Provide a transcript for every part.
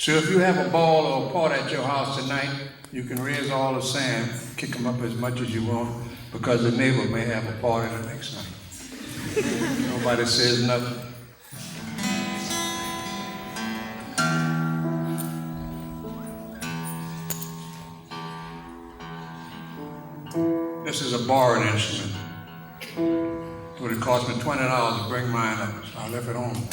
So if you have a ball or a pot at your house tonight, you can raise all the sand, kick them up as much as you want, because the neighbor may have a party the next night. Nobody says nothing. This is a borrowed instrument. It would have cost me $20 to bring mine up, so I left it home.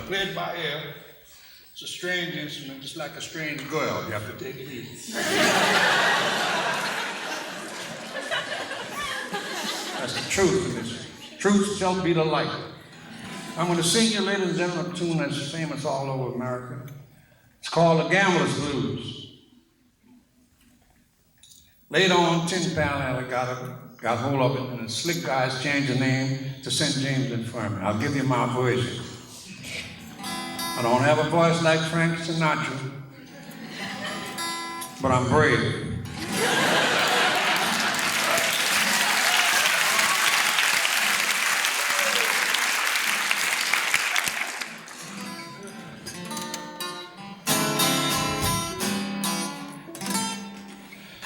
Played by ear. It's a strange instrument, just like a strange girl. You have to take it easy. That's the truth. This truth shall be the light. I'm going to sing you, ladies and gentlemen, a tune that's famous all over America. It's called The Gambler's Blues. Later on, Tin Pan Alley got hold of it, and the slick guys changed the name to St. James Infirmary. I'll give you my version. I don't have a voice like Frank Sinatra, but I'm brave.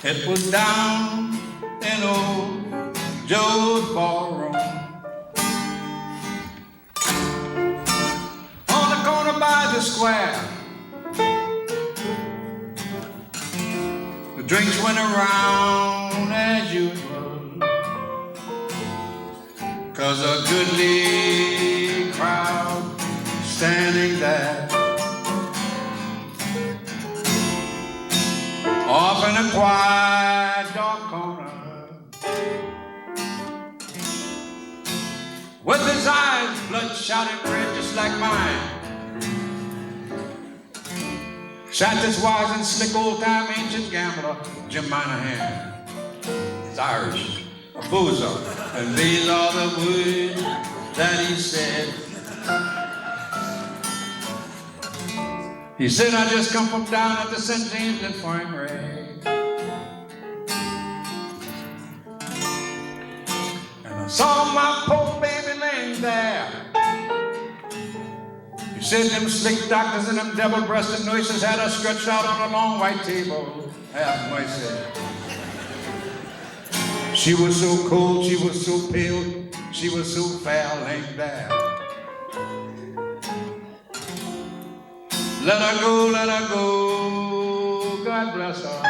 It was down in old Joe's ballroom, by the square. The drinks went around as usual, 'cause a goodly crowd standing there, off in a quiet dark corner, with his eyes bloodshot and red just like mine, sat this wise and slick old-time ancient gambler, Jim Monahan. He's Irish, a boozer, and these are the words that he said. He said, I just come from down at the St. James Infirmary, and I saw my poor baby laying there. He said them slick doctors and them double-breasted nurses had her stretched out on a long white table. Have mercy. She was so cold, she was so pale, she was so fair laying there. Let her go, God bless her.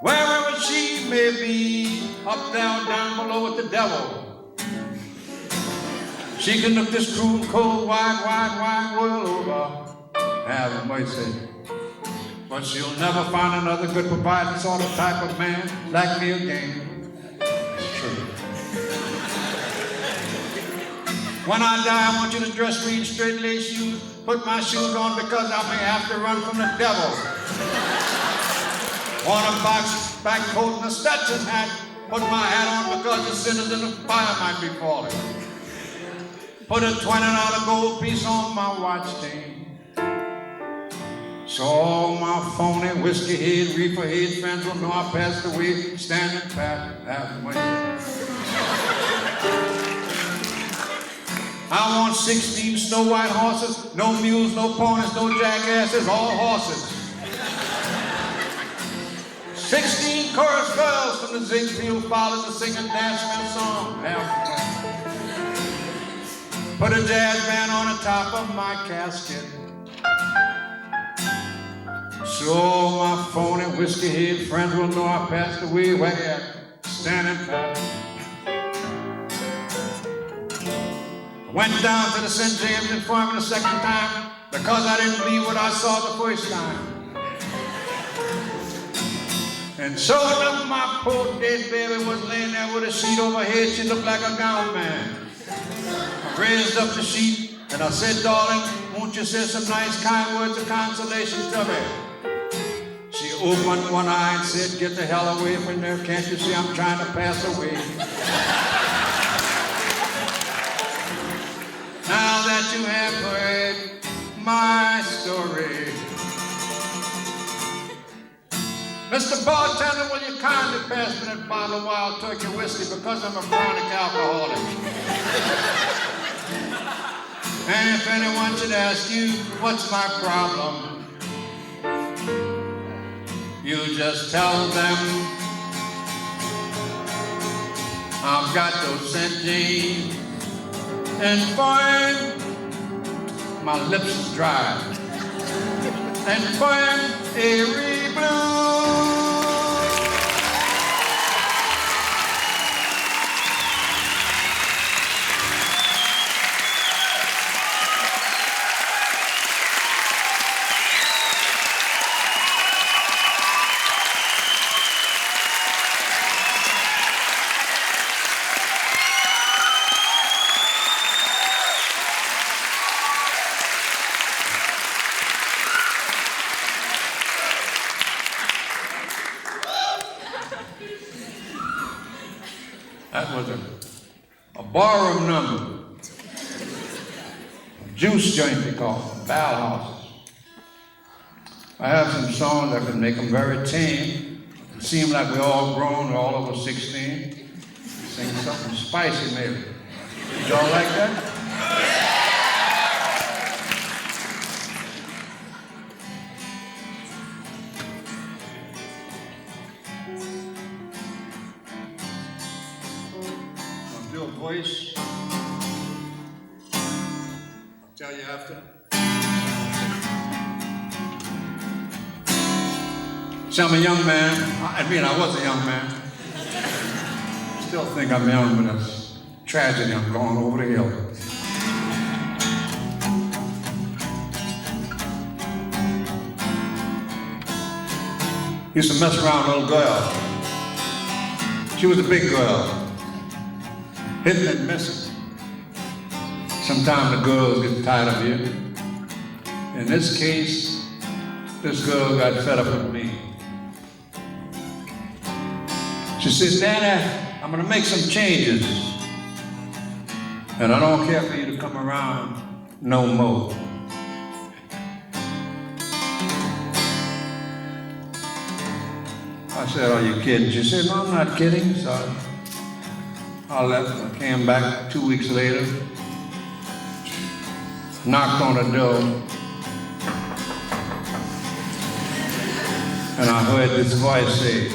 Wherever she may be, up, down, down below with the devil, she can look this cruel, cold, wide world over. Have mercy. But she'll never find another good, providing sort of type of man like me again. It's true. When I die, I want you to dress me in straight lace shoes, put my shoes on because I may have to run from the devil. Want a box back coat and a Stetson hat, put my hat on because the sinners in the fire might be falling. Put a $20 gold piece on my watch chain, so all my phony whiskey head, reefer head friends will know I passed away standing pat at my head. I want 16 snow white horses, no mules, no ponies, no jackasses, all horses. 16 chorus girls from the Ziegfeld Fathers to sing and dance me a song. Put a jazz band on the top of my casket, so my phony whiskey head friends will know I passed away where they at, standing pat. Went down to the St. James Infirmary the second time because I didn't believe what I saw the first time. And sure enough, my poor dead baby was laying there with a sheet overhead. She looked like a gown man. I raised up the sheet and I said, darling, won't you say some nice kind words of consolation to me? She opened one eye and said, get the hell away from there. Can't you see I'm trying to pass away? pass me that bottle of Wild Turkey whiskey because I'm a chronic alcoholic. And if anyone should ask you, what's my problem? You just tell them I've got those St. James and fine. My lips is dry and fine, airy blue. That was a barroom number. A juice joint, they call them, ball houses. I have some songs that can make them very tame. It seems like we're all grown, we're all over 16. Sing something spicy, maybe. Y'all like that? Voice. I'll tell you after. See, I'm a young man. I was a young man. Still think I'm young, but it's tragedy. I'm going over the hill. Used to mess around with a little girl. She was a big girl. Hitting and missing. Sometimes the girls get tired of you. In this case, this girl got fed up with me. She says, Daddy, I'm gonna make some changes. And I don't care for you to come around no more. I said, are you kidding? She said, no, I'm not kidding. So I left. I came back 2 weeks later, knocked on the door, and I heard this voice say,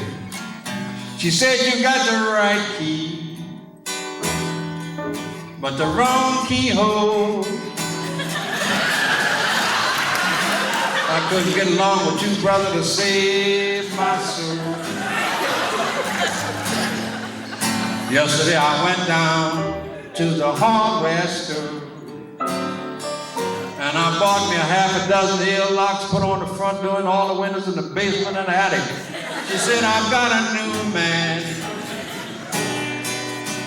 she said, you got the right key, but the wrong keyhole. I couldn't get along with you, brother, to save my soul. Yesterday I went down to the hardware store and I bought me a half a dozen air locks, put on the front door and all the windows in the basement and the attic. She said, I've got a new man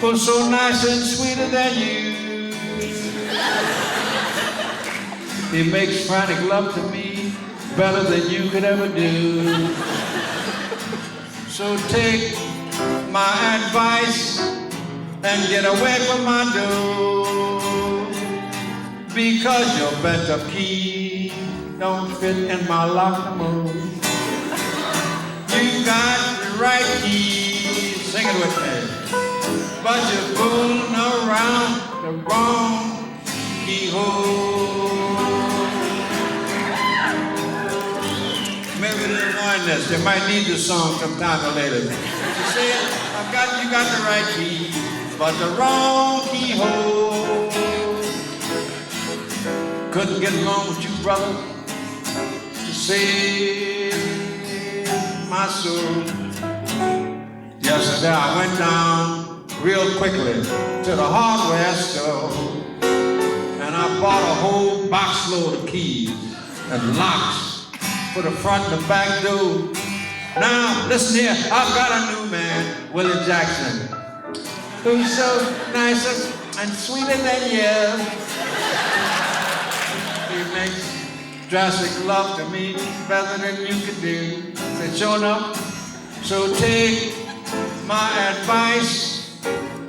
who's so nice and sweeter than you. He makes frantic love to me better than you could ever do. So take my advice and get away from my door, because your better key don't fit in my lock no more. You got the right key, sing it with me, but you're fooling around the wrong keyhole. Maybe they didn't want this. They might need this song sometime or later. You see it? You got the right key, but the wrong keyhole. Couldn't get along with you, brother, to save my soul. Yesterday I went down real quickly to the hardware store and I bought a whole box load of keys and locks for the front and the back door. Now, listen here, I've got a new man, Willie Jackson, who's so nice and sweeter than you. He makes drastic love to me better than you can do. Said, sure enough, so take my advice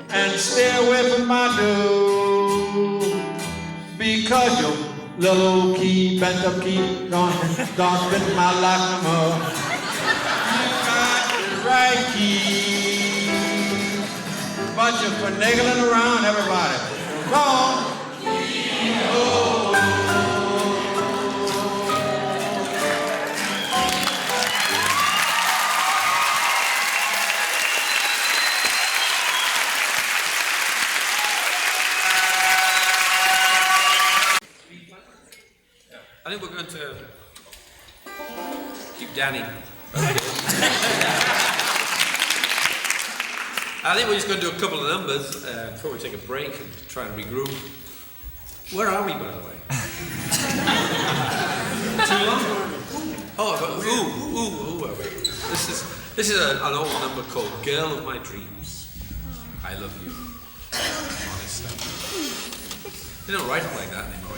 and stay away from my door, because your little old key, bent up key, don't fit my lock no more. right key. But you're finagling around, everybody. Come on. Oh. I think we're going to keep Danny. I think we're just going to do a couple of numbers before we take a break and try and regroup. Where are we, by the way? Too long? Oh, but ooh, are we? This is an old number called "Girl of My Dreams." I love you. Honestly, they don't write it like that anymore.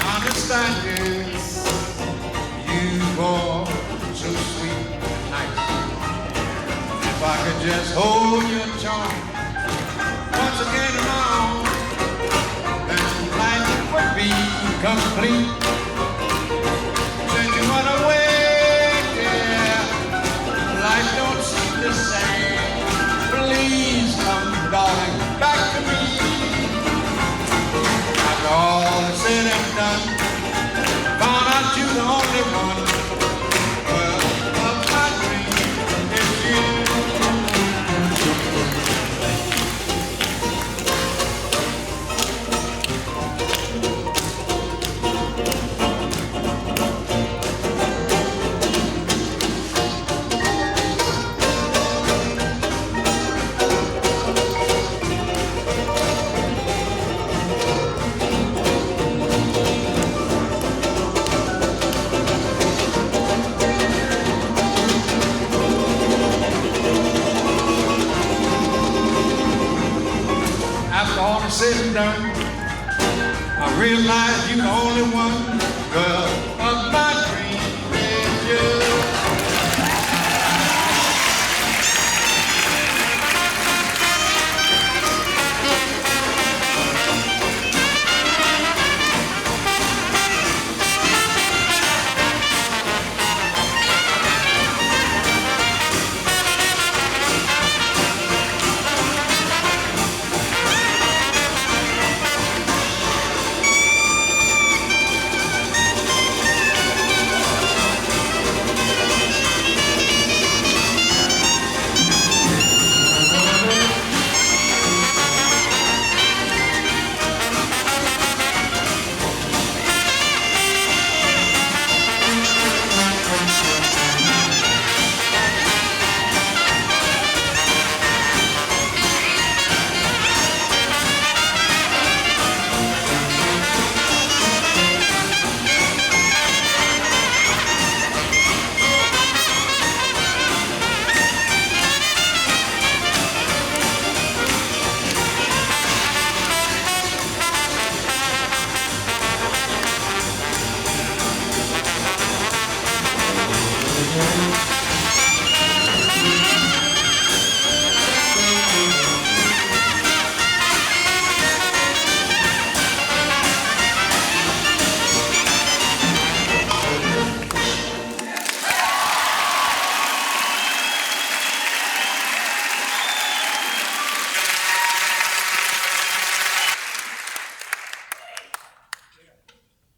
Understanding you are so sweet and nice. If I could just hold your charm once again in my arms, then life would be complete. Since you went away, dear, life don't seem the same. Please come, darling, back to me. After all is said and done, found out you're the only one. Well, of my dream is you. all is said and done, I realize you're the only one, girl, of my dreams. Is you.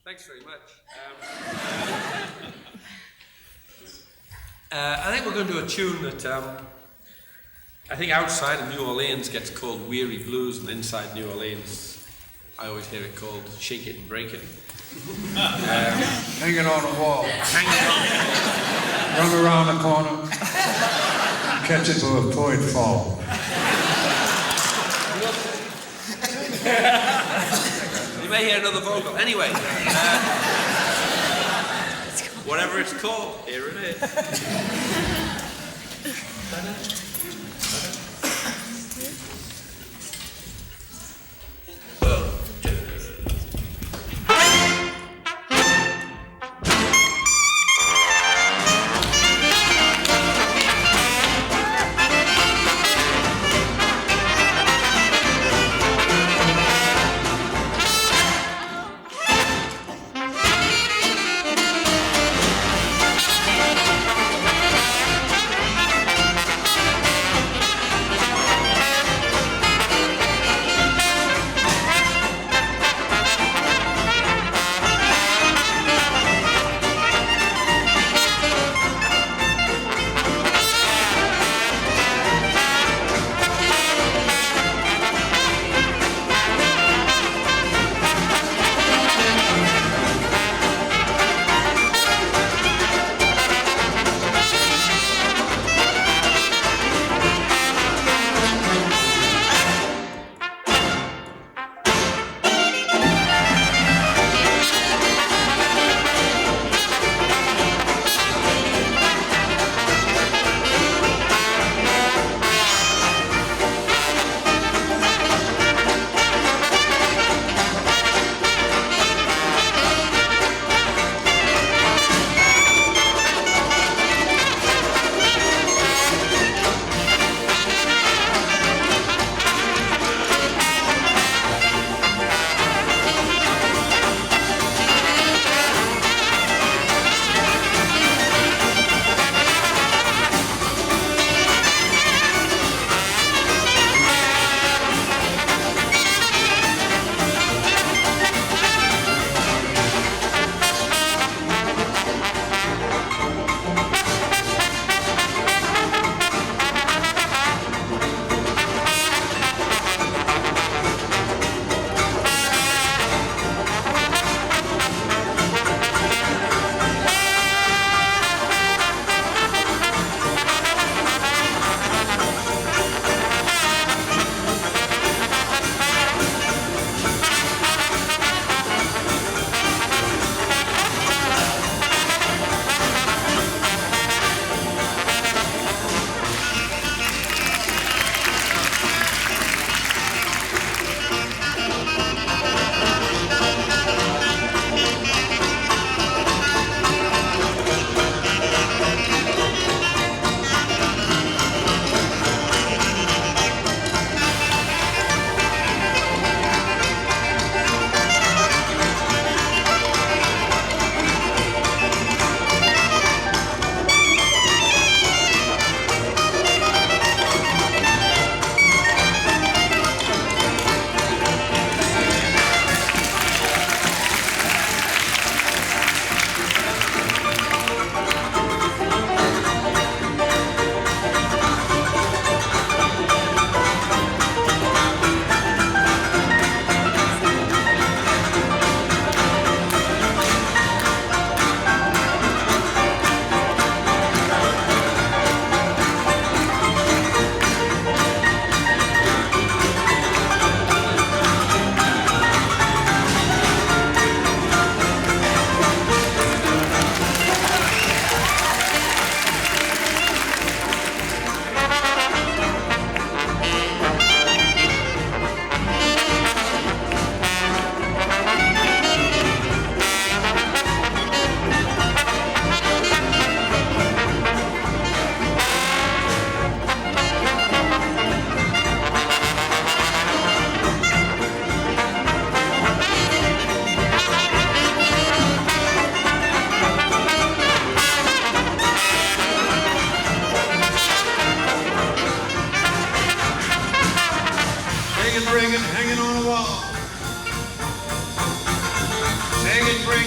Thanks very much. I think we're going to do a tune that I think outside of New Orleans gets called Weary Blues, and inside New Orleans I always hear it called Shake It and Break It. Hanging on the wall. Hanging on. Run around the corner. Catch it before it fall. You may hear another vocal. Anyway, whatever it's called, here it is.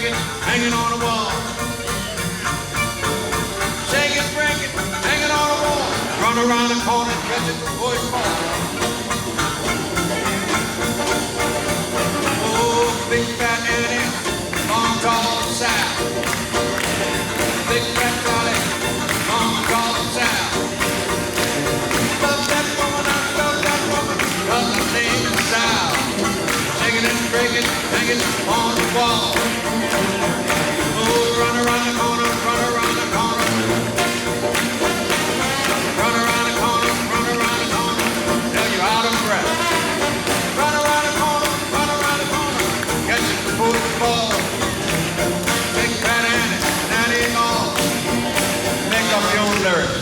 break it, hanging on the wall. Shake it, break it, hanging on the wall. Run around the corner, catch it before it falls. Oh, big fat Annie, long, tall, Sal. Big fat Charlie, long, tall, Sal. Love that woman, I love that woman, 'cause her name is Sal. Shake it and break it, hang it on the wall. Oh, run around the corner, run around the corner. Run around the corner, run around the corner, till you're out of breath. Run around the corner, run around the corner, catch it before it falls. Big fat Annie, Nanny and all. Make up your own lyrics.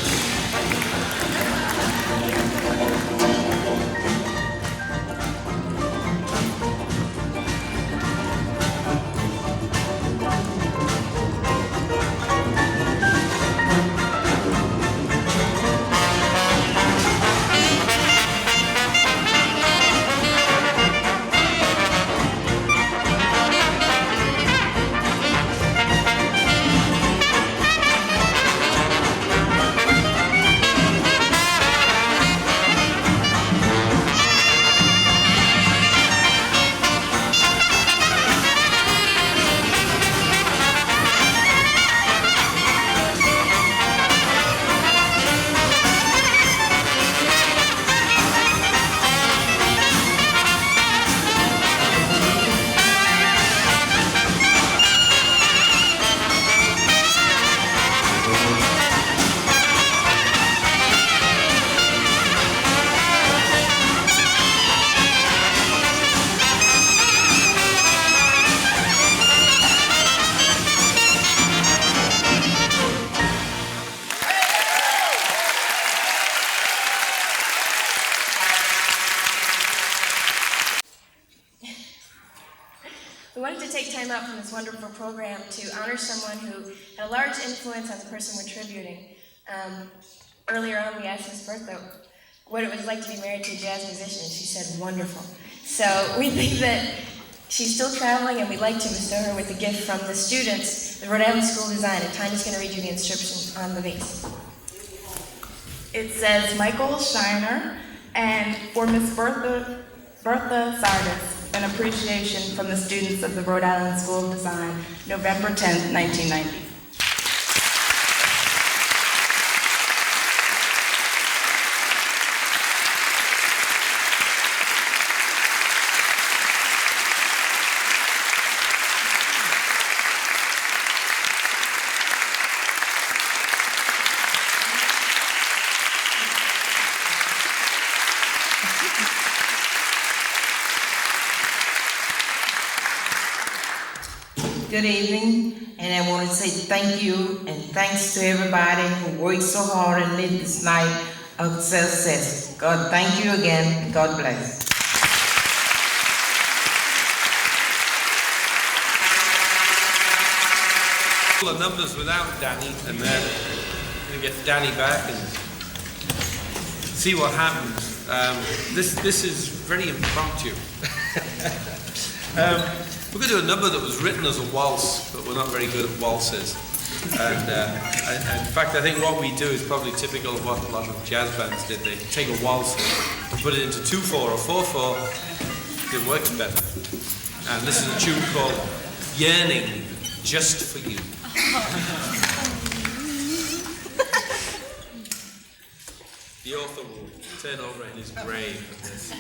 We wanted to take time out from this wonderful program to honor someone who had a large influence on the person we're tributing. Earlier on, we asked Miss Bertha what it was like to be married to a jazz musician, and she said, wonderful. So we think that she's still traveling, and we'd like to bestow her with a gift from the students, the Rhode Island School of Design, and Tanya's going to read you the inscription on the base. It says, Michael Shiner, and for Miss Bertha Zardis, an appreciation from the students of the Rhode Island School of Design, November 10th, 1990. Good evening, and I want to say thank you and thanks to everybody who worked so hard and made this night a success. God, thank you again. God bless. The numbers without Danny, and then we get Danny back and see what happens. This is very impromptu. We're going to do a number that was written as a waltz, but we're not very good at waltzes. And in fact, I think what we do is probably typical of what a lot of jazz bands did. They take a waltz and put it into 2/4 or 4/4. It works better. And this is a tune called Yearning Just for You. The author will turn over in his grave for this.